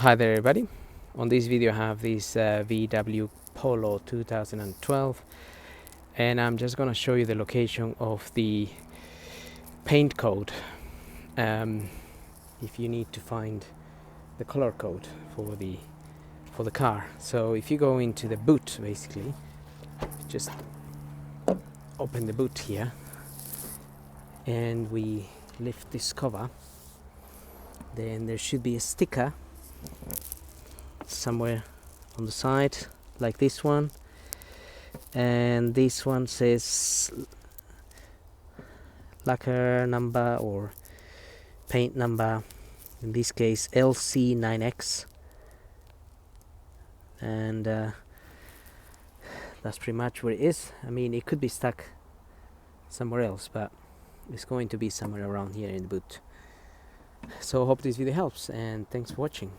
Hi there everybody. On this video I have this VW Polo 2012 and I'm just gonna show you the location of the paint code if you need to find the color code for the car. So if you go into the boot, basically just open the boot here and we lift this cover, then there should be a sticker somewhere on the side like this one, and this one says lacquer number or paint number, in this case LC9X, and that's pretty much where it is. I mean, it could be stuck somewhere else, but it's going to be somewhere around here in the boot. So I hope this video helps and thanks for watching.